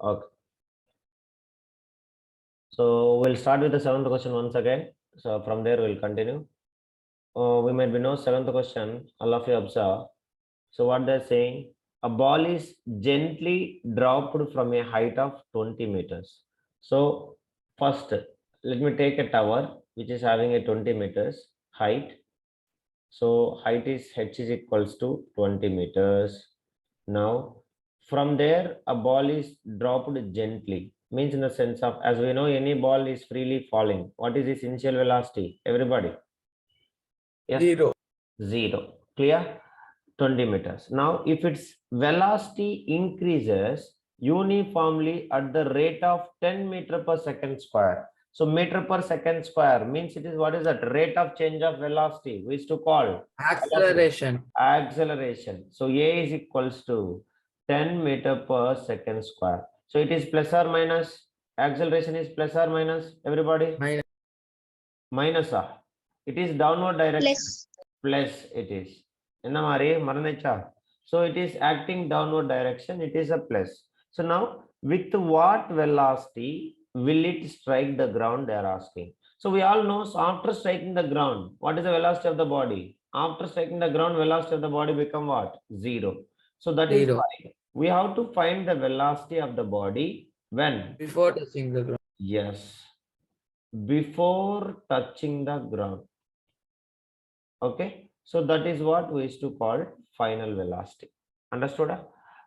Okay. So we'll start with the seventh question once again. So from there we'll continue. We might be know seventh question. All of you observe. So what they're saying, a ball is gently dropped from a height of 20 meters. So first, let me take a tower which is having a 20 meters height. So height is h is equals to 20 meters. Now from there a ball is dropped gently, means in the sense of, as we know, any ball is freely falling. What is its initial velocity? Everybody? Yes. Zero. Clear? 20 meters. Now if its velocity increases uniformly at the rate of 10 meter per second square. So meter per second square means it is, what is that? Rate of change of velocity. We used to call Acceleration. acceleration. So A is equals to 10 meter per second square. So it is plus or minus. Acceleration is plus or minus. Everybody? Minus. It is downward direction. Plus it is. So it is acting downward direction. It is a plus. So now with what velocity will it strike the ground? They are asking. So we all know, so after striking the ground, what is the velocity of the body? After striking the ground, velocity of the body become what? Zero. So that is why we have to find the velocity of the body when? Before touching the ground. Yes. Before touching the ground. Okay. So that is what we used to call final velocity. Understood?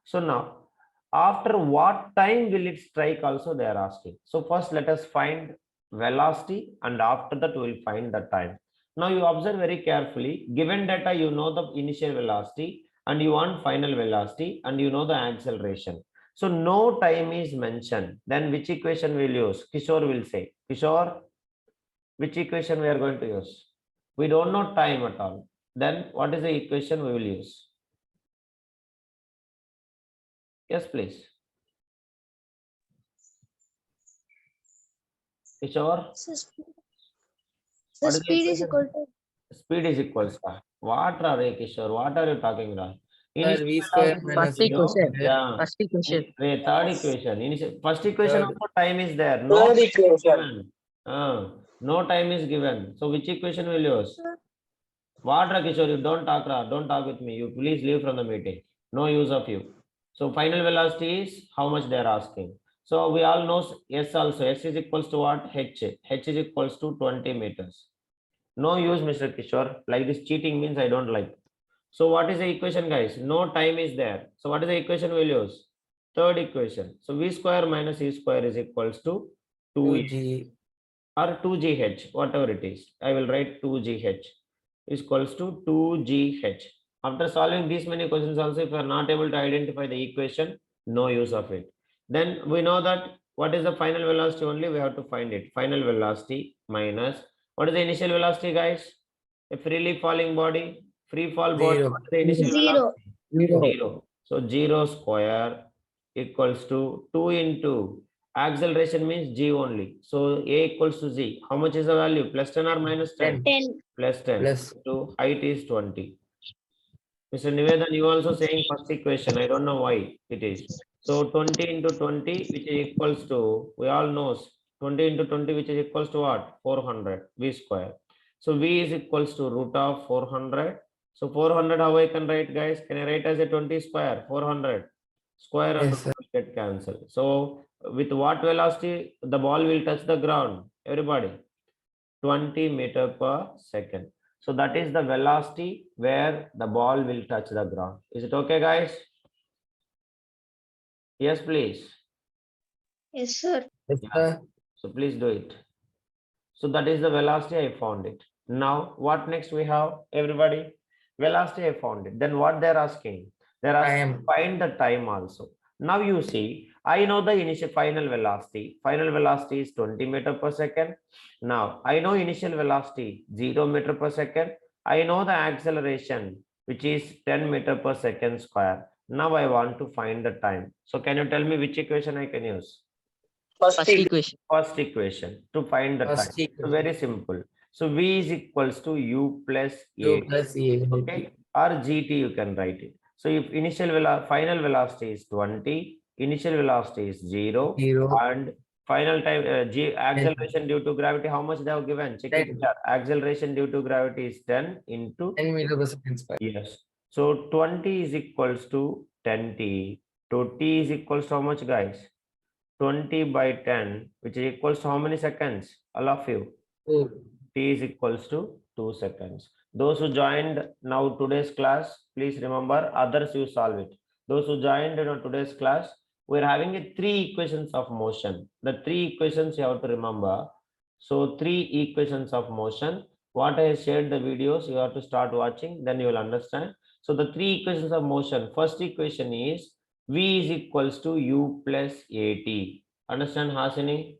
So now, after what time will it strike also they are asking. So first let us find velocity and after that we will find the time. Now you observe very carefully. Given data, you know the initial velocity and you want final velocity and you know the acceleration. So no time is mentioned. Then which equation we will use? Kishore will say. Kishore, which equation we are going to use? We don't know time at all. Then what is the equation we will use? Yes, please. Kishore? The speed is equal to. Speed is equals to. What are they, Kishore? What are you talking about? V square minus First equation. Yeah. First equation. Third equation. First equation Third. also time is there. Third equation. No time is given. So which equation will you use? What, Kishore? You don't talk. Don't talk with me. You please leave from the meeting. No use of you. So final velocity is how much they are asking. So we all know S also. S is equals to what? H. H is equals to 20 meters. No use, Mr. Kishore. Like this cheating means I don't like. So what is the equation, guys? No time is there. So what is the equation we'll use? Third equation. So V square minus E square is equals to 2G or 2GH, whatever it is. I will write 2GH is equals to 2GH. After solving these many questions also, if you are not able to identify the equation, no use of it. Then we know that what is the final velocity only, we have to find it. Final velocity minus, what is the initial velocity, guys? A freely falling body, free fall body, what is the initial velocity? Zero. So 0 square equals to 2 into acceleration means g only. So a equals to z. How much is the value? Plus 10 or minus 10? 10. Plus 10. Plus. So height is 20. Mr. Nivedan, you also saying first equation. I don't know why it is. So 20 into 20, which is equals to, we all know 20 into 20, which is equals to what? 400 V square. So V is equals to root of 400. So 400, how I can write, guys? Can I write as a 20 square? 400 square and Yes, get cancelled. So with what velocity the ball will touch the ground? Everybody, 20 meter per second. So that is the velocity where the ball will touch the ground. Is it okay, guys? Yes, please. Yes, sir. Yeah. So please do it. So that is the velocity. I found it. Now what next we have? Everybody, velocity I found it. Then what they're asking? They're asking find the time also. Now you see, I know the initial final velocity. Final velocity is 20 meter per second. Now I know initial velocity 0 meter per second. I know the acceleration, which is 10 meter per second square. Now I want to find the time. So can you tell me which equation I can use? First equation. First equation to find the time. So very simple. So V is equals to U plus A. Okay, or GT you can write it. So if initial final velocity is 20, initial velocity is 0, 0. and final time g acceleration due to gravity, how much they have given? Check it 10. here. Acceleration due to gravity is 10 into 10 meter per second square. yes. So 20 is equals to 10t. So t is equals to how much, guys? 20 by 10, which is equals to how many seconds? All of you. Oh, T is equals to 2 seconds. Those who joined now today's class, please remember, others you solve it. Those who joined today's class, we're having a 3 equations of motion. The 3 equations you have to remember. So 3 equations of motion. What I shared the videos, you have to start watching, then you will understand. So the 3 equations of motion. First equation is V is equals to U plus AT. Understand, Hasini?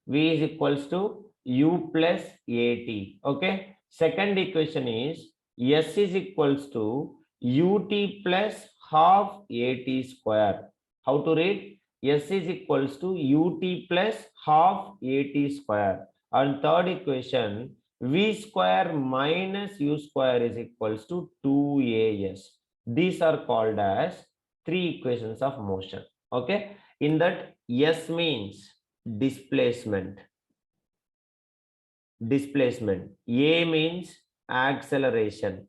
V is equals to U plus AT. Okay. Second equation is S is equals to UT plus half AT square. How to read? S is equals to UT plus half AT square. And third equation, V square minus U square is equals to 2AS. These are called as 3 equations of motion. Okay. In that, S means displacement. A means acceleration.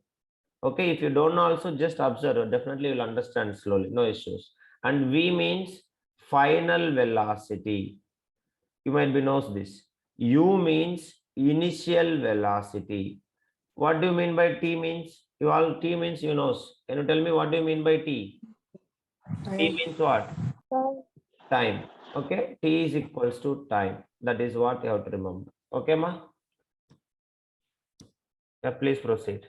Okay, if you don't know, also just observe, definitely you'll understand slowly, no issues. And V means final velocity. You might be knows this. U means initial velocity. What do you mean by T means? You all T means you knows. Can you tell me what do you mean by T? T means what? Time. Okay, T is equals to time. That is what you have to remember. Okay, ma? Yeah, please proceed.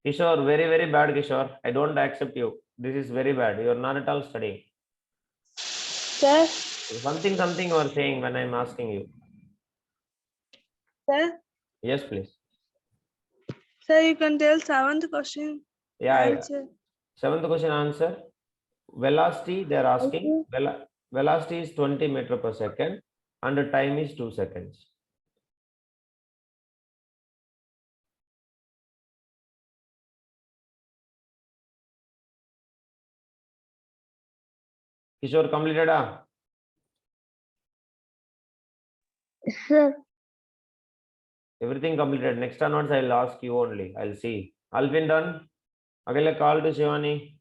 Kishore, very, very bad, Kishore. I don't accept you. This is very bad. You are not at all studying. Sir, Something you are saying when I'm asking you. sir, Yes, please. sir, you can tell seventh question. Yeah, Answer. Seventh question answer. Velocity, they are asking. Velocity is 20 meter per second and the time is 2 seconds. Kishore completed. Sir, Everything completed. Next onwards, I'll ask you only. I'll see. Alvin done. Again, a call to Shivani.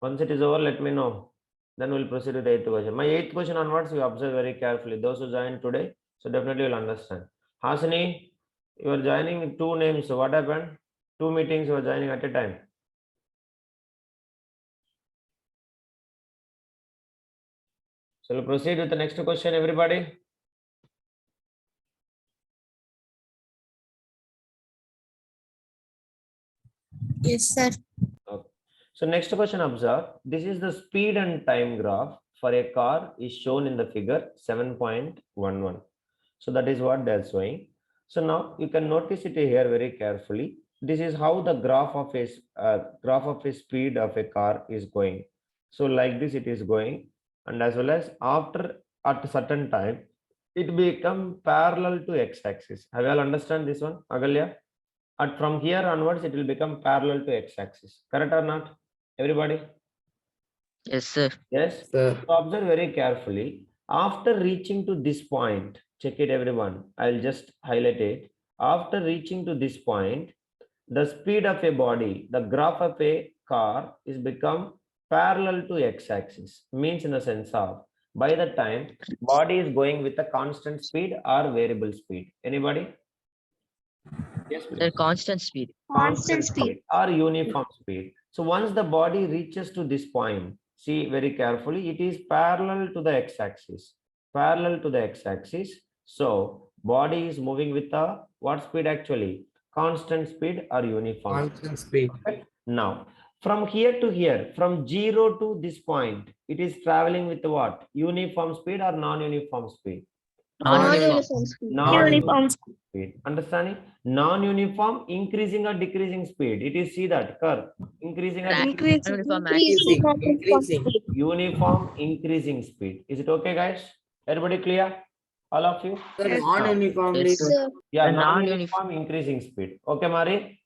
Once it is over, let me know. Then we'll proceed with the 8th question. My 8th question onwards, you observe very carefully. Those who joined today, so definitely you'll understand. Hasini, you are joining with 2 names. So what happened? 2 meetings you are joining at a time. So we'll proceed with the next question, everybody. yes, sir. Okay. So next question, observe. This is the speed and time graph for a car is shown in the figure 7.11. So that is what they're showing. So now you can notice it here very carefully. This is how the graph of a speed of a car is going. So like this it is going, and as well as after at a certain time it become parallel to x-axis. Have you all understand this one, Agalya? And from here onwards it will become parallel to x-axis. Correct or not, everybody? Yes, sir. Yes. sir. So observe very carefully. After reaching to this point, check it, everyone. I'll just highlight it. After reaching to this point, the speed of a body, the graph of a car is become parallel to x-axis. Means in the sense of by the time body is going with a constant speed or variable speed. Anybody? Yes, Sir, please. constant speed. Constant speed. Or uniform speed. So once the body reaches to this point, see very carefully, it is parallel to the x-axis. Parallel to the x-axis. So body is moving with a what speed actually? Constant speed or uniform Constant speed. speed. Now, from here to here, from 0 to this point, it is traveling with what? Uniform speed or non-uniform speed? Non-uniform speed. Non-uniform speed. Understanding? Non-uniform increasing or decreasing speed. It is see that curve increasing or decreasing? Uniform Increasing. Uniform increasing speed. Is it okay, guys? Everybody clear? All of you? Sir, non-uniformly. Yes, sir. Yeah, The non-uniform increasing speed. Okay, Mari.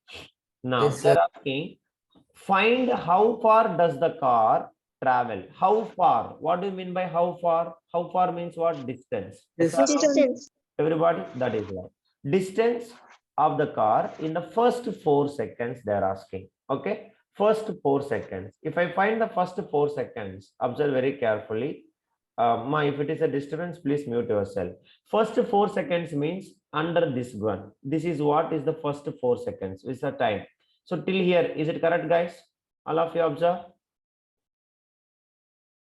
Now Yes, they're sir. asking, find how far does the car travel? How far? What do you mean by how far? How far means what? Distance. Yes or no? Distance. Everybody, that is right. Distance of the car in the first 4 seconds they're asking. Okay, first 4 seconds. If I find the first 4 seconds, observe very carefully. If it is a disturbance, please mute yourself. First 4 seconds means under this one. This is what is the first 4 seconds. Is the time. So till here, is it correct, guys? All of you observe.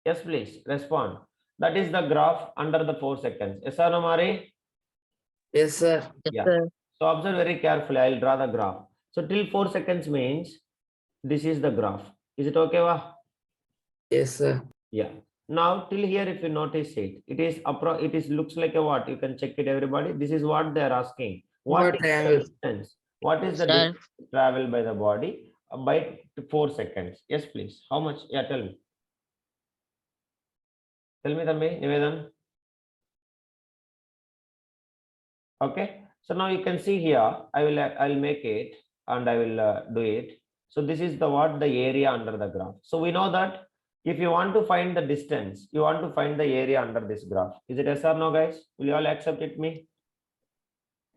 Yes, please respond. That is the graph under the 4 seconds. Yes or no, Mari? Yes, sir. Yes, Yeah. sir. So observe very carefully. I'll draw the graph. So till 4 seconds means this is the graph. Is it okay? Wa? Yes, sir. Yeah. Now till here, if you notice it, it is looks like a what? You can check it, everybody. This is what they are asking. What is the triangle. distance? What is the Sir. distance traveled by the body by 4 seconds? Yes, please. How much? Yeah, tell me. Tell me, Tambi, Nivedan. Okay. So now you can see here, I'll make it and I will do it. So this is the what the area under the graph. So we know that if you want to find the distance, you want to find the area under this graph. Is it yes or no, guys? Will you all accept it me?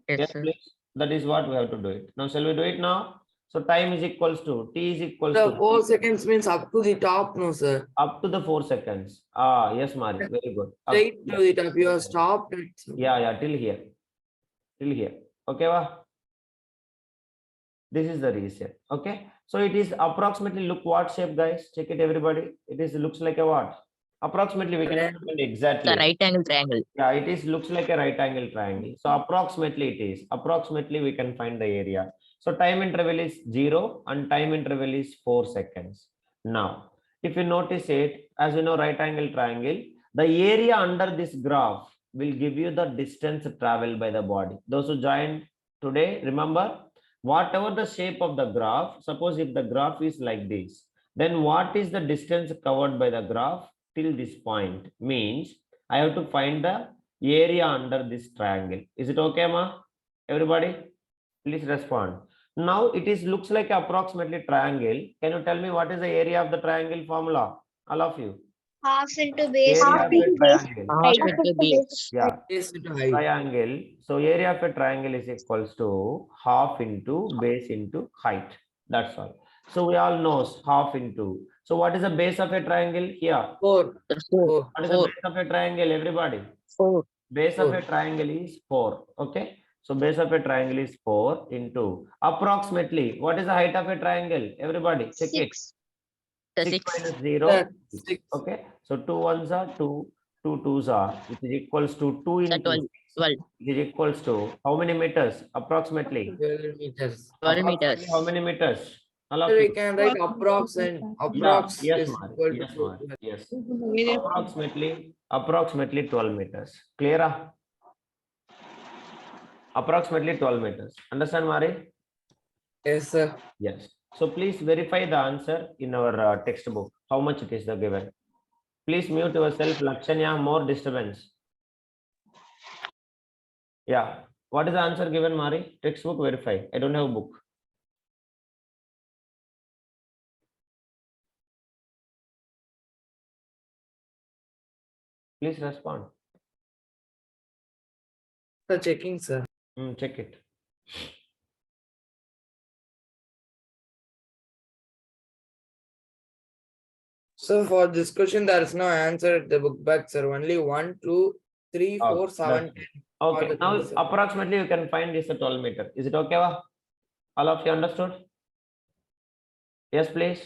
Yes, Yes, sir. please. That is what we have to do it. Now shall we do it now? So time is equals to T is equals The to 4 seconds means up to the top, no, sir. up to the 4 seconds. Ah, yes, Mari. Very good. Straight to the top. You are stopped. Yeah, till here. Till here. Okay, wa? This is the reason. Okay. So it is approximately, look what shape, guys. Check it, everybody. It is looks like a what? Approximately we can find exactly. The right angle triangle. Yeah, it is looks like a right angle triangle. So approximately it is. Approximately we can find the area. So time interval is 0 and time interval is 4 seconds. Now, if you notice it, as you know, right angle triangle, the area under this graph will give you the distance traveled by the body. Those who joined today, remember, whatever the shape of the graph, suppose if the graph is like this, then what is the distance covered by the graph till this point? Means I have to find the area under this triangle. Is it okay, ma? Everybody, please respond. Now it is looks like approximately triangle. Can you tell me what is the area of the triangle formula? All of you. Half into base. Area Half of a into base. triangle. Half into base. Yeah, Yes, into height. triangle. So area of a triangle is equals to half into base into height. That's all. So we all know half into. So what is the base of a triangle here? 4. Sir, 4. What is the base of a triangle, everybody? 4. Base of a 4. triangle is 4. Okay. So base of a triangle is 4 into approximately. What is the height of a triangle? Everybody check it. 6. The 6 6. minus 0. Sir, 6. 6. Okay. So 2 ones are 2. 2 twos are, which is equals to 2 Sir, into 12. 12. which is equals to how many meters? Approximately. 12 meters. 12 Approximately how meters. many meters? All of Sir, we you. can write approx and Yeah. approx Yes, is Mari. equal Yes, to Mari. Yes. Approximately 12 meters. Clear? Approximately 12 meters. Understand, Mari? Yes, sir. Yes. So please verify the answer in our textbook. How much it is the given? Please mute yourself. Lakshanya, more disturbance. Yeah. What is the answer given, Mari? Textbook verify. I don't have a book. Please respond. Sir, checking, sir. Check it. So for this question, there is no answer at the book back, sir. Only 1, 2, 3, 4, 7, 10. Okay. Now things, approximately you can find this a 12 meter. Is it okay? Wa? All of you understood? Yes, please.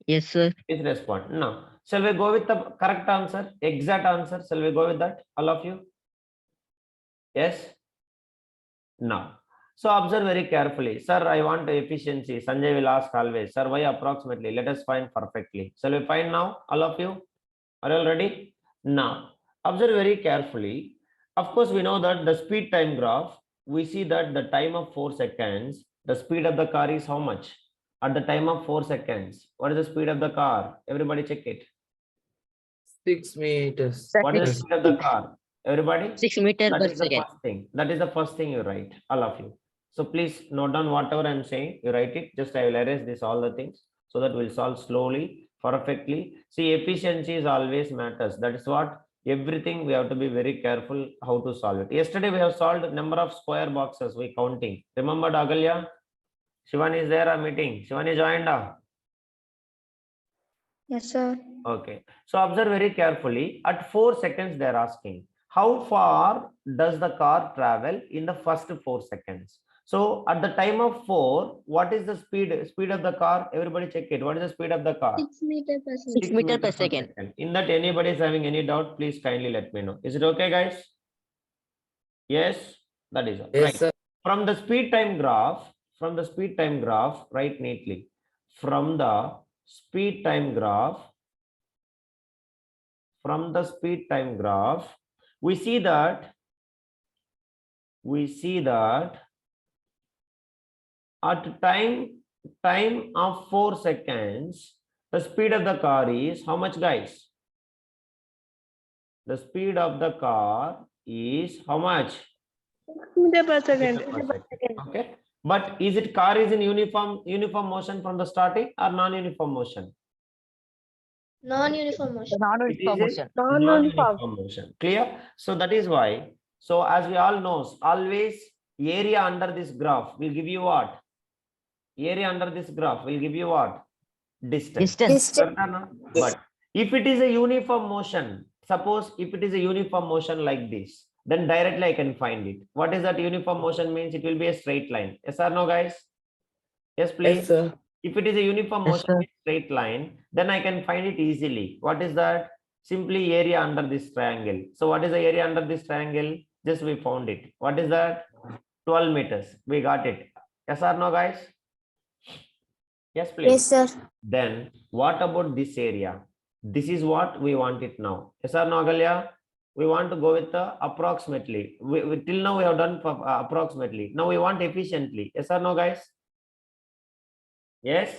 Yes, sir. Please respond. Now, shall we go with the correct answer? Exact answer. Shall we go with that? All of you? Yes. Now. So observe very carefully. Sir, I want efficiency. Sanjay will ask always. Sir, why approximately? Let us find perfectly. Shall we find now? All of you? Are you all ready? Now, observe very carefully. Of course, we know that the speed time graph, we see that the time of 4 seconds, the speed of the car is how much? At the time of 4 seconds. What is the speed of the car? Everybody check it. 6 meters. What is the speed of the car? Everybody? 6 meters That per is the second. first thing. That is the first thing you write, all of you. So please note down whatever I'm saying. You write it. Just I will erase this all the things so that we'll solve slowly, perfectly. See, efficiency is always matters. That is what everything we have to be very careful how to solve it. Yesterday we have solved number of square boxes. We counting. Remember Agalya? Shivani is there. A meeting. Shivani joined. Yes, sir. Okay. So observe very carefully. At 4 seconds, they are asking, how far does the car travel in the first 4 seconds? So at the time of 4, what is the speed of the car? Everybody check it. What is the speed of the car? 6 meters per 6 second. meter per second. In that anybody is having any doubt, please kindly let me know. Is it okay, guys? Yes, that is all. Yes, Right. sir. From the speed time graph, write neatly. From the speed time graph, we see that at time of 4 seconds, the speed of the car is how much, guys? The speed of the car is how much? 6 meters per second. Meter per second. Okay, but is it car is in uniform motion from the starting or non-uniform motion? Non-uniform motion. Non-uniform motion. Non-uniform motion. Clear? So that is why. So as we all know, always area under this graph will give you what? Area under this graph will give you what? Distance. Distance. But if it is a uniform motion, suppose if it is a uniform motion like this, then directly I can find it. What is that uniform motion means? It will be a straight line. Yes or no, guys? Yes, please. Yes, sir. If it is a uniform Yes, motion sir. with straight line, then I can find it easily. What is that? Simply area under this triangle. So what is the area under this triangle? Just we found it. What is that? 12 meters. We got it. Yes or no, guys? Yes, please. Yes, sir. Then what about this area? This is what we want it now. Yes or no, Agalya? We want to go with the approximately. Till now we have done approximately. Now we want efficiently. Yes or no, guys? Yes?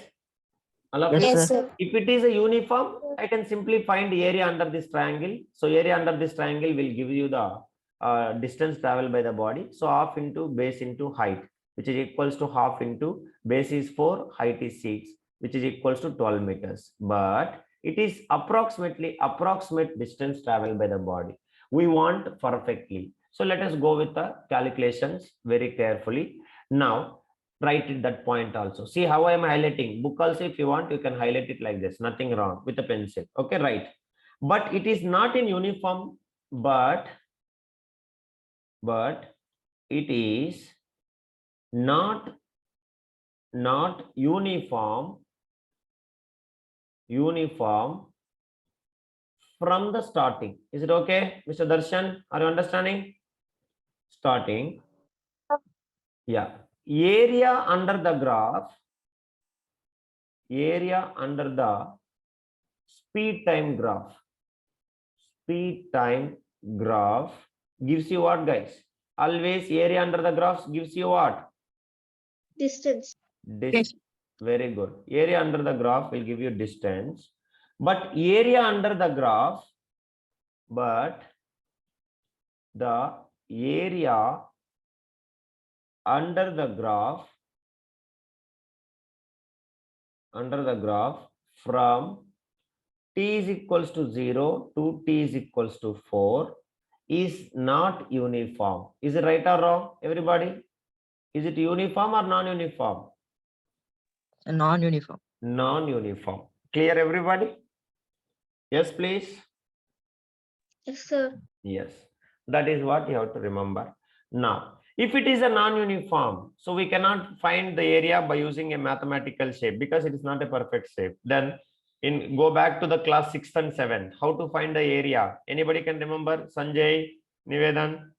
All of you? Yes, Yes, sir. sir. If it is a uniform, I can simply find area under this triangle. So area under this triangle will give you the distance traveled by the body. So half into base into height, which is equals to half into base is 4, height is 6, which is equals to 12 meters. But it is approximate distance traveled by the body. We want perfectly. So let us go with the calculations very carefully. Now write it that point also. See how I am highlighting. Book also, if you want, you can highlight it like this. Nothing wrong with a pencil. Okay, right. But it is not in uniform, but it is not uniform from the starting. Is it okay, Mr. Darshan? Are you understanding? Starting. Yeah. Area under the graph, speed time graph gives you what, guys? Always area under the graphs gives you what? Distance. Distance. Very good. Area under the graph will give you distance, but area under the graph, the area under the graph from t is equals to 0 to t is equals to 4 is not uniform. Is it right or wrong, everybody? Is it uniform or non-uniform? Non-uniform. Non-uniform. Clear, everybody? Yes, please. Yes, sir. Yes, that is what you have to remember. Now, if it is a non-uniform, so we cannot find the area by using a mathematical shape because it is not a perfect shape. Then go back to the class 6th and 7th. How to find the area? Anybody can remember? Sanjay, Nivedan?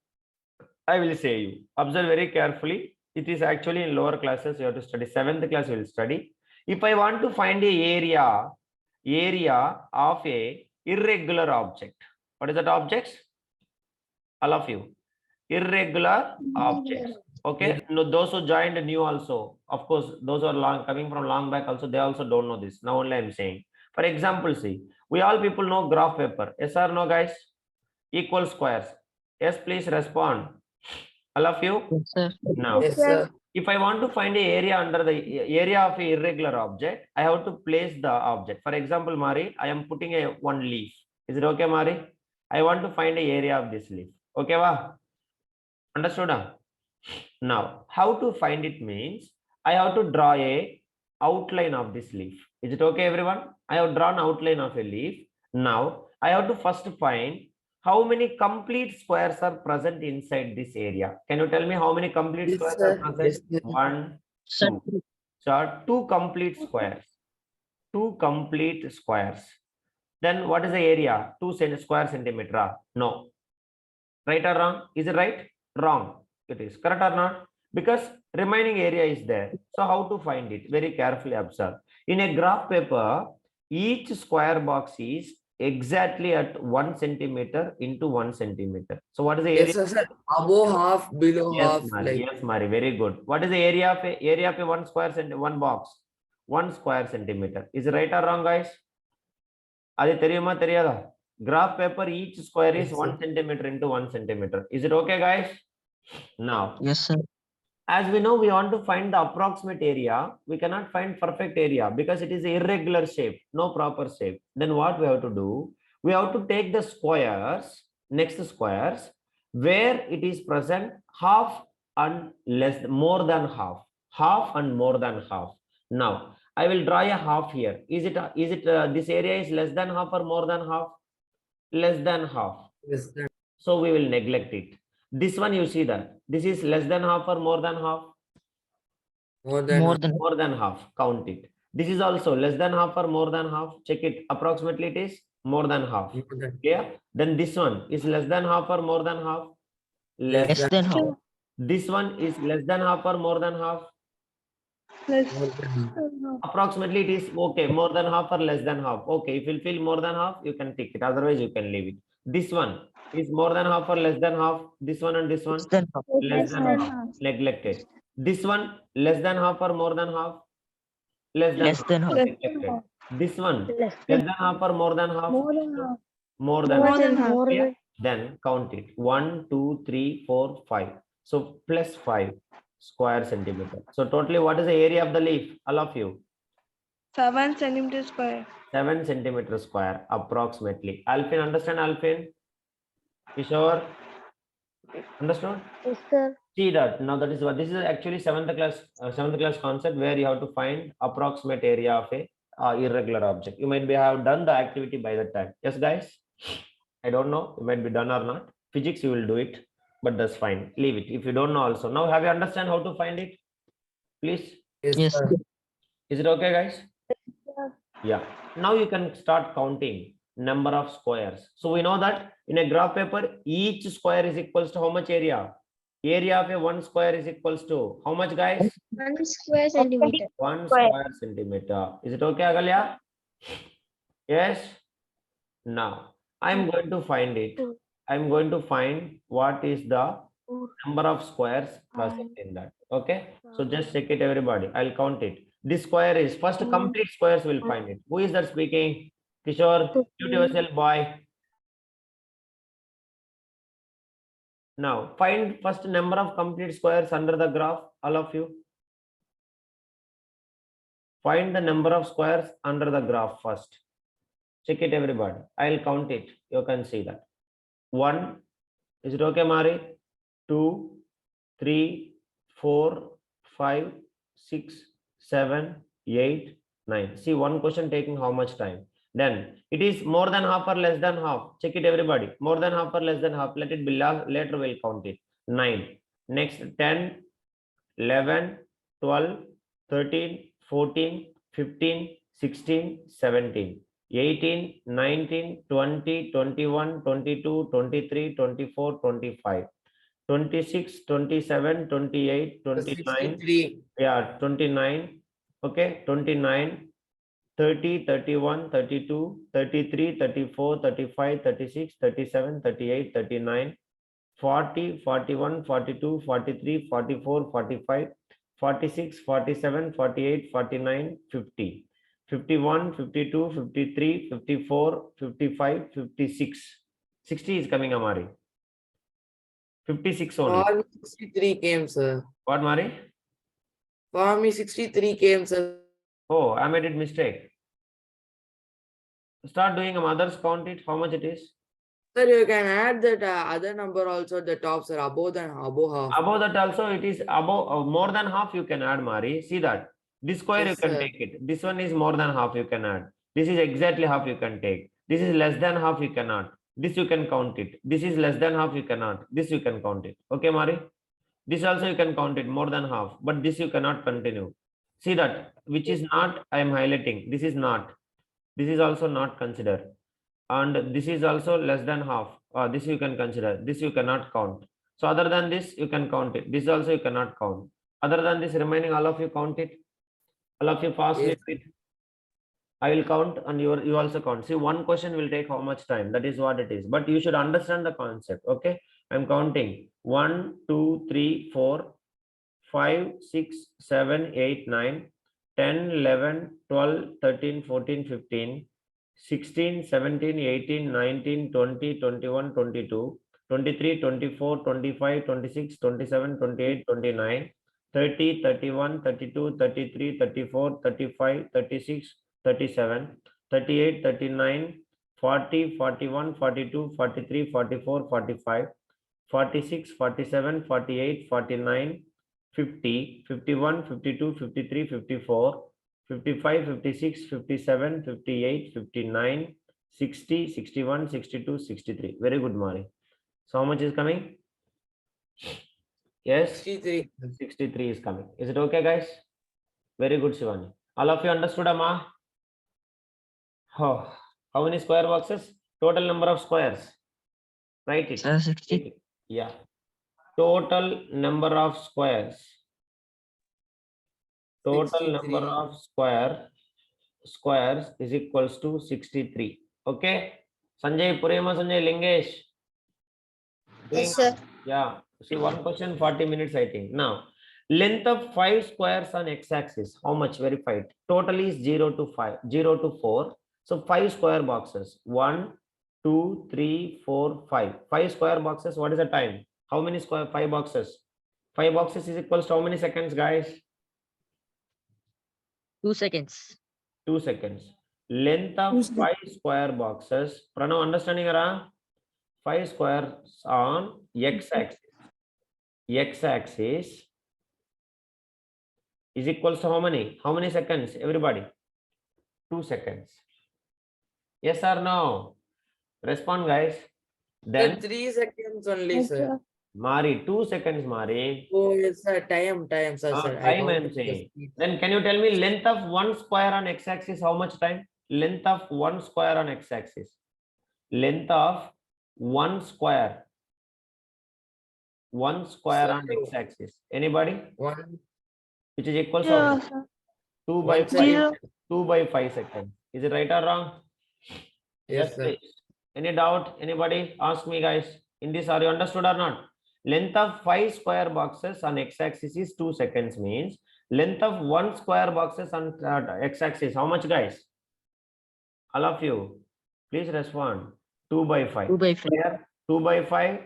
I will say you. Observe very carefully. It is actually in lower classes you have to study. 7th class you will study. If I want to find a area of a irregular object. What is that object? All of you. Irregular objects. Okay. No, those who joined new also. Of course, those who are coming from long back also, they also don't know this. Now only I'm saying. For example, see, we all people know graph paper. Yes or no, guys? Equal squares. Yes, please respond. All of you. Yes, sir. Now, Yes, sir. If I want to find a area under the area of a irregular object, I have to place the object. For example, Mari, I am putting a one leaf. Is it okay, Mari? I want to find a area of this leaf. Okay, wa? Understood? Now, how to find it means I have to draw a outline of this leaf. Is it okay, everyone? I have drawn outline of a leaf. Now, I have to first find how many complete squares are present inside this area. Can you tell me how many complete Yes, squares sir. are present? Yes, sir. 1, Sir, 2. So, two complete squares. Two complete squares. Then what is the area? 2 square centimeter. No. Right or wrong? Is it right? Wrong. It is. Correct or not? Because remaining area is there. So how to find it? Very carefully observe. In a graph paper, each square box is exactly at 1 centimeter into 1 centimeter. So what is the area? Yes, sir. Above half, below Yes, half, Mari. like. Yes, Mari. Very good. What is the area of a 1 square one box? 1 square centimeter. Is it right or wrong, guys? அது தெரியுமா தெரியாதா? Graph paper, each square is Yes, 1 sir. centimeter into 1 centimeter. Is it okay, guys? Now, yes, sir. as we know, we want to find the approximate area. We cannot find perfect area because it is irregular shape, no proper shape. Then what we have to do? We have to take the squares, next squares, where it is present half and less, more than half and more than half. Now, I will draw a half here. Is it this area is less than half or more than half? Less than half. Yes, sir. So we will neglect it. This one, you see that this is less than half or more than half? More than More half. than More than half. Count it. This is also less than half or more than half? Check it. Approximately it is more than half. More than. Clear? Then this one is less than half or more than half? Less less than half. This one is less than half or more than half? More than half. Approximately it is okay. More than half or less than half? Okay. If you feel more than half, you can tick it. Otherwise, you can leave it. This one is more than half or less than half? This one and this one? Less than half. Less than half. Neglected. This one less than half or more than half? Less than Less half. than half. Neglected. This one less than half or more than half? More than half. More than More half. than half. Clear? Then count it. 1, 2, 3, 4, 5. So plus 5 square centimeter. So totally, what is the area of the leaf? All of you. 7 centimeter square. 7 centimeter square approximately. Alpin, understand Alpin? Kishore? Understood? Yes, sir. See that now, that is what this is actually seventh class concept, where you have to find approximate area of a irregular object. You might be have done the activity by that time. Yes, guys. I don't know. You might be done or not. Physics, you will do it, but that's fine. Leave it. If you don't know also. Now, have you understand how to find it? Please. Yes, Yes. sir. Is it okay, guys? Yeah. Now you can start counting number of squares. So we know that in a graph paper, each square is equals to how much area? Area of a 1 square is equals to how much, guys? 1 square centimeter. 1 square centimeter. Is it okay, Agalya? Yes. Now I'm going to find it. I'm going to find what is the number of squares present in that. Okay. So just check it, everybody. I'll count it. This square is first complete squares will find it. Who is that speaking? Kishore, mute yourself, boy. Now find first number of complete squares under the graph, all of you. Find the number of squares under the graph first. Check it, everybody. I'll count it. You can see that. 1. Is it okay, Mari? 2, 3, 4, 5, 6, 7, 8, 9. See, one question taking how much time? Then it is more than half or less than half. Check it, everybody. More than half or less than half. Let it be later. We'll count it. 9. Next 10, 11, 12, 13, 14, 15, 16, 17, 18, 19, 20, 21, 22, 23, 24, 25, 26, 27, 28, 29. 63. Yeah, 29. Okay, 29, 30, 31, 32, 33, 34, 35, 36, 37, 38, 39, 40, 41, 42, 43, 44, 45, 46, 47, 48, 49, 50, 51, 52, 53, 54, 55, 56. 60 is coming, Amari. 56 only. All 63 came, sir. What, Mari? For me, 63 came, sir. Oh, I made it mistake. Start doing others, count it, how much it is. Sir, you can add that other number also at the top, sir, above half. Above that also it is above more than half you can add, Mari. See that. This square you Yes, can sir. take it. This one is more than half you can add. This is exactly half you can take. This is less than half you cannot. This you can count it. This is less than half you cannot. This you can count it. Okay, Mari? This also you can count it more than half, but this you cannot continue. See that which is not, I am highlighting. This is not. This is also not considered. And this is also less than half. This you can consider. This you cannot count. So other than this, you can count it. This also you cannot count. Other than this, remaining all of you count it. All of you fastly Yes. do it. I will count and you also count. See, one question will take how much time? That is what it is. But you should understand the concept. Okay. I'm counting 1, 2, 3, 4, 5, 6, 7, 8, 9, 10, 11, 12, 13, 14, 15, 16, 17, 18, 19, 20, 21, 22, 23, 24, 25, 26, 27, 28, 29, 30, 31, 32, 33, 34, 35, 36, 37, 38, 39, 40, 41, 42, 43, 44, 45, 46, 47, 48, 49, 50, 51, 52, 53, 54, 55, 56, 57, 58, 59, 60, 61, 62, 63. Very good, Mari. So how much is coming? Yes, 63. 63 is coming. Is it okay, guys? Very good, Shivani. All of you understood, Amma? Oh, how many square boxes? Total number of squares. Write it. Sir, 60. Yeah. Total number of squares. Total number 63. of squares is equals to 63. Okay. Sanjay, Purema, Sanjay, Lingesh. Yes, sir. Yeah. See, one question, 40 minutes, I think. Now, length of 5 squares on x-axis. How much? Verified. Total is 0 to 5, 0 to 4. So 5 square boxes. 1, 2, 3, 4, 5. 5 square boxes. What is the time? How many square? 5 boxes. 5 boxes is equals to how many seconds, guys? 2 seconds. 2 seconds. Length of 5 square boxes. Pranav, understanding, Ara? 5 squares on x-axis. X-axis is equals to how many? How many seconds? Everybody. 2 seconds. Yes or no? Respond, guys. Then 3 seconds only, Yes, sir. sir. Mari, 2 seconds, Mari. Oh, yes, sir. Time, sir. Sir. I Time I am counted saying. the speed. Then can you tell me length of 1 square on x-axis? How much time? Length of 1 square on x-axis. Length of 1 square. 1 square Sir, on x-axis. Anybody? 1, Which is equals to Yeah, sir. 2 by 1 5. second. 2 by 5 seconds. Is it right or wrong? Yes, sir. Please. Any doubt? Anybody? Ask me, guys. In this, are you understood or not? Length of 5 square boxes on x-axis is 2 seconds means length of 1 square boxes on x-axis. How much, guys? All of you, please respond. 2 by 5. 2 by 5. Here, 2 by 5,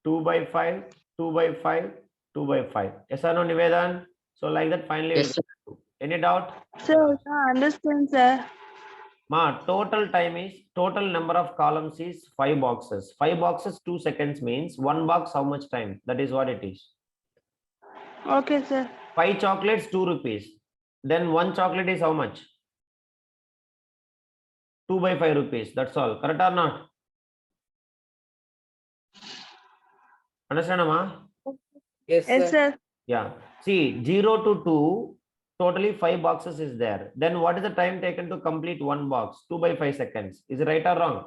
2 by 5, 2 by 5, 2 by 5. Yes or no, Nivedan? So like that, finally, Yes, we'll sir. any doubt? Sir, I understand, sir. Ma, total time is, total number of columns is 5 boxes. 5 boxes, 2 seconds means 1 box, how much time? That is what it is. Okay, sir. 5 chocolates, 2 rupees. Then 1 chocolate is how much? 2 by 5 rupees. That's all. Correct or not? Understand, Ma? Yes, Yes, sir. sir. Yeah. See, 0 to 2, totally 5 boxes is there. Then what is the time taken to complete 1 box? 2 by 5 seconds. Is it right or wrong?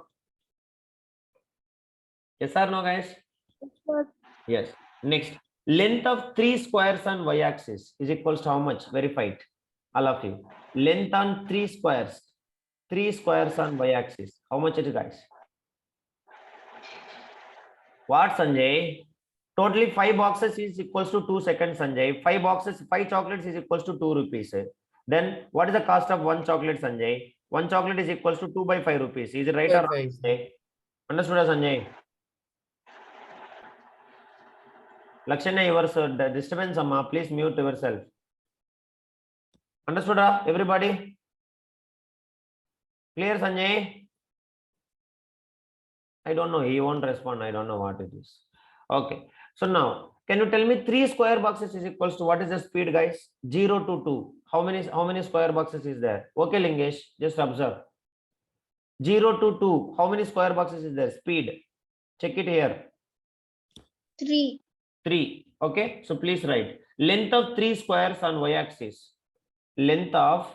Yes or no, guys? Yes, sir. Yes. Next, length of 3 squares on y-axis is equals to how much? Verified. All of you. Length on 3 squares. 3 squares on y-axis. How much it is, guys? What, Sanjay? Totally 5 boxes is equals to 2 seconds, Sanjay. 5 boxes, 5 chocolates is equals to 2 rupees. Then what is the cost of 1 chocolate, Sanjay? 1 chocolate is equals to 2 by 5 rupees. Is it right or 2 by wrong, 5, sir. Sanjay? Understood, Sanjay? Lakshana, your disturbance, Amma. Please mute yourself. Understood, everybody? Clear, Sanjay? I don't know. He won't respond. I don't know what it is. Okay. So now, can you tell me 3 square boxes is equals to what is the speed, guys? 0 to 2. How many square boxes is there? Okay, Lingesh, just observe. 0 to 2. How many square boxes is there? Speed. Check it here. 3. 3. Okay. So please write length of 3 squares on y-axis. Length of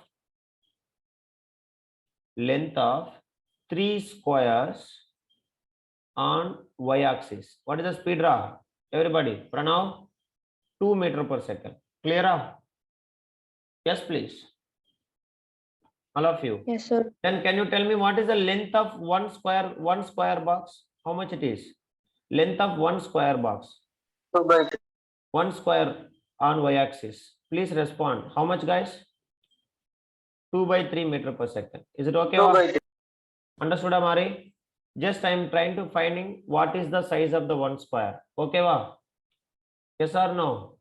3 squares on y-axis. What is the speed, Ra? Everybody, Pranav, 2 meter per second. Clear, Ra? Yes, please. All of you. Yes, sir. Then can you tell me what is the length of one square box? How much it is? Length of one square box. 1 square on y-axis. Please respond. How much, guys? 2 by 3 meter per second. Is it okay? Understood, Amari? Just I am trying to finding what is the size of the one square. Okay, va? Yes or no?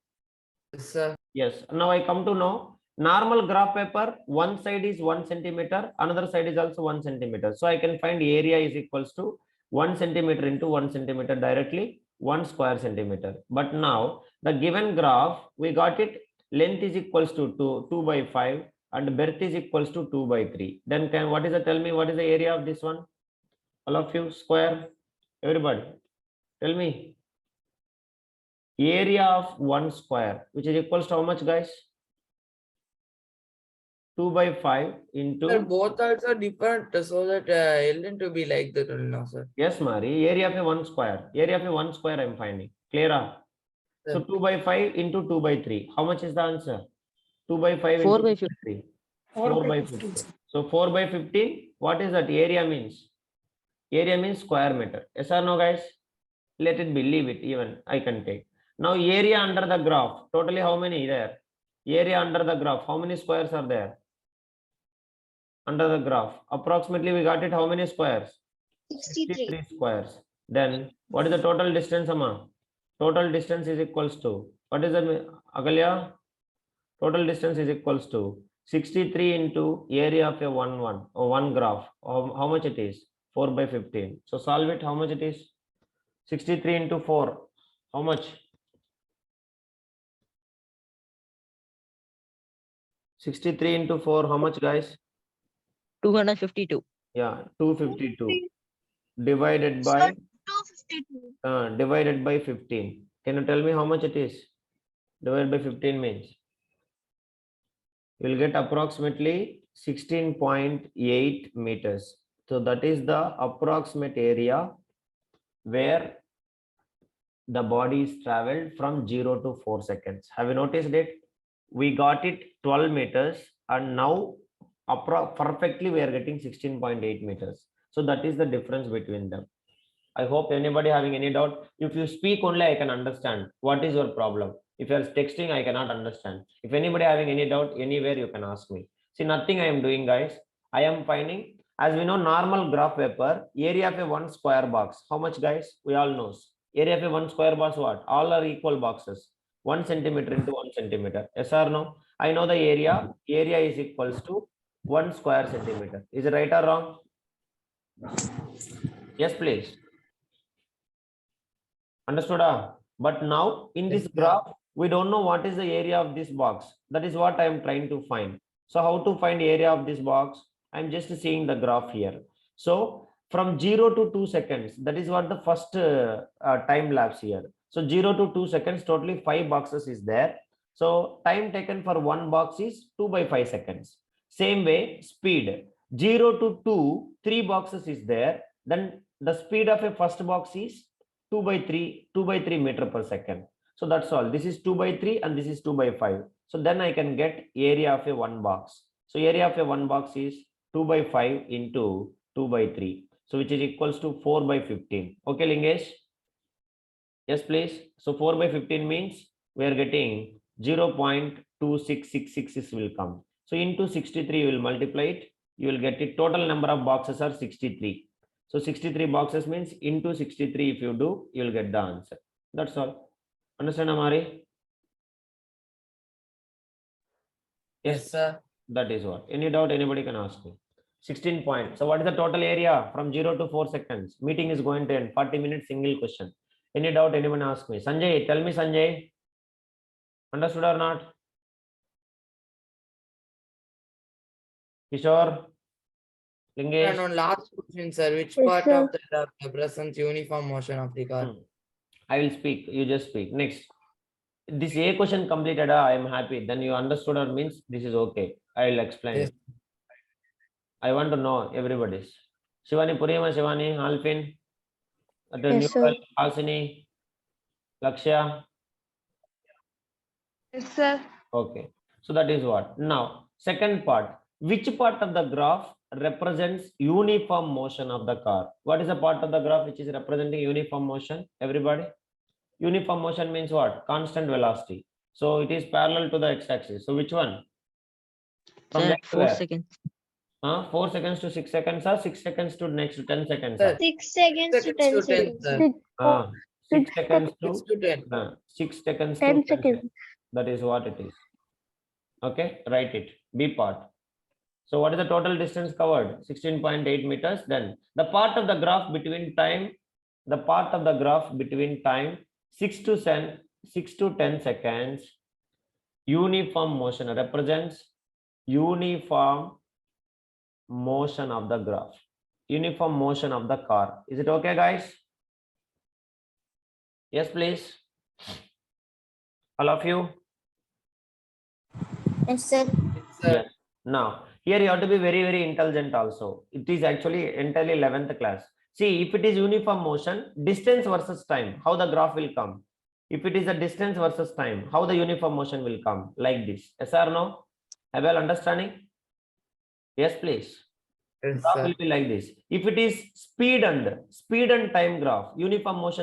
Yes, sir. Yes. Now I come to know normal graph paper, one side is 1 centimeter, another side is also 1 centimeter. So I can find area is equals to 1 centimeter into 1 centimeter directly, 1 square centimeter. But now the given graph, we got it, length is equals to 2 by 5 and breadth is equals to 2 by 3. Then what is the, tell me what is the area of this one? All of you, square, everybody, tell me. Area of one square, which is equals to how much, guys? 2 by 5 into. Sir, both sides are different, so that LN to be like that only now, sir. Yes, Mari. Area of a one square. Area of a one square I am finding. Clear? So 2 by 5 into 2 by 3. How much is the answer? 2 by 5 4 into by 2 by 3. 4 by 15. So 4 by 15. What is that? Area means. Area means square meter. Yes or no, guys? Let it be. Leave it. Even I can take. Now area under the graph. Totally how many there? Area under the graph. How many squares are there? Under the graph. Approximately we got it. How many squares? 63 squares. Then what is the total distance, Amma? Total distance is equals to, what is the, Agalya? Total distance is equals to 63 into area of a one graph. How much it is? 4 by 15. So solve it. How much it is? 63 into 4. How much? 63 into 4. How much, guys? 252. Yeah, 252 divided by 252. divided by 15. Can you tell me how much it is? Divided by 15 means you will get approximately 16.8 meters. So that is the approximate area where the body is traveled from 0 to 4 seconds. Have you noticed it? We got it 12 meters and now perfectly we are getting 16.8 meters. So that is the difference between them. I hope anybody having any doubt. If you speak only, I can understand. What is your problem? If you are texting, I cannot understand. If anybody having any doubt anywhere, you can ask me. See, nothing I am doing, guys. I am finding, as we know, normal graph paper, area of a one square box. How much, guys? We all know. Area of a one square box, what? All are equal boxes. 1 centimeter into 1 centimeter. Yes or no? I know the area. Area is equals to 1 square centimeter. Is it right or wrong? Yes, please. Understood? But now in this graph, we don't know what is the area of this box. That is what I am trying to find. So how to find area of this box? I'm just seeing the graph here. So from 0 to 2 seconds, that is what the first time lapse here. So 0 to 2 seconds, totally 5 boxes is there. So time taken for one box is 2 by 5 seconds. Same way, speed 0 to 2, 3 boxes is there. Then the speed of a first box is 2 by 3 meter per second. So that's all. This is 2 by 3 and this is 2 by 5. So then I can get area of a one box. So area of a one box is 2 by 5 into 2 by 3. So which is equals to 4 by 15. Okay, Lingesh? Yes, please. So 4 by 15 means we are getting 0.2666 will come. So into 63 you will multiply it. You will get it. Total number of boxes are 63. So 63 boxes means into 63 if you do, you will get the answer. That's all. Understand, Amari? Yes, sir. That is what. Any doubt, anybody can ask me. 16 points. So what is the total area from 0 to 4 seconds? Meeting is going to end. 40 minutes, single question. Any doubt, anyone ask me? Sanjay, tell me, Sanjay. Understood or not? Kishore? Lingesh? And one last question, sir. Which Yes, part sir. of the graph represents uniform motion of the car? I will speak. You just speak. Next. This A question completed. I am happy. Then you understood or means this is okay. I will explain Yes. it. I want to know everybody's. Shivani Purima, Shivani, Alpin, Yes, sir. Neutral, Hasini, Lakshya. Yes, sir. Okay. So that is what. Now, second part. Which part of the graph represents uniform motion of the car? What is the part of the graph which is representing uniform motion? Everybody? Uniform motion means what? Constant velocity. So it is parallel to the x-axis. So which one? From Sir, where to 4 where? seconds. 4 seconds to 6 seconds or 6 seconds to next to 10 seconds? Sir, 6 seconds to 10 10 seconds. sir. 6 seconds 6 to to 10. 6 seconds to 10 10 seconds. seconds. That is what it is. Okay, write it. B part. So what is the total distance covered? 16.8 meters. Then the part of the graph between time, 6 to 10 seconds, uniform motion represents uniform motion of the graph, uniform motion of the car. Is it okay, guys? Yes, please. All of you. Yes, sir. Sir. Yes. Now, here you have to be very, very intelligent also. It is actually entirely 11th class. See, if it is uniform motion, distance versus time, how the graph will come. If it is a distance versus time, how the uniform motion will come, like this. Yes or no? Have you all understanding? Yes, please. Yes, Graph sir. will be like this. If it is speed and time graph, uniform motion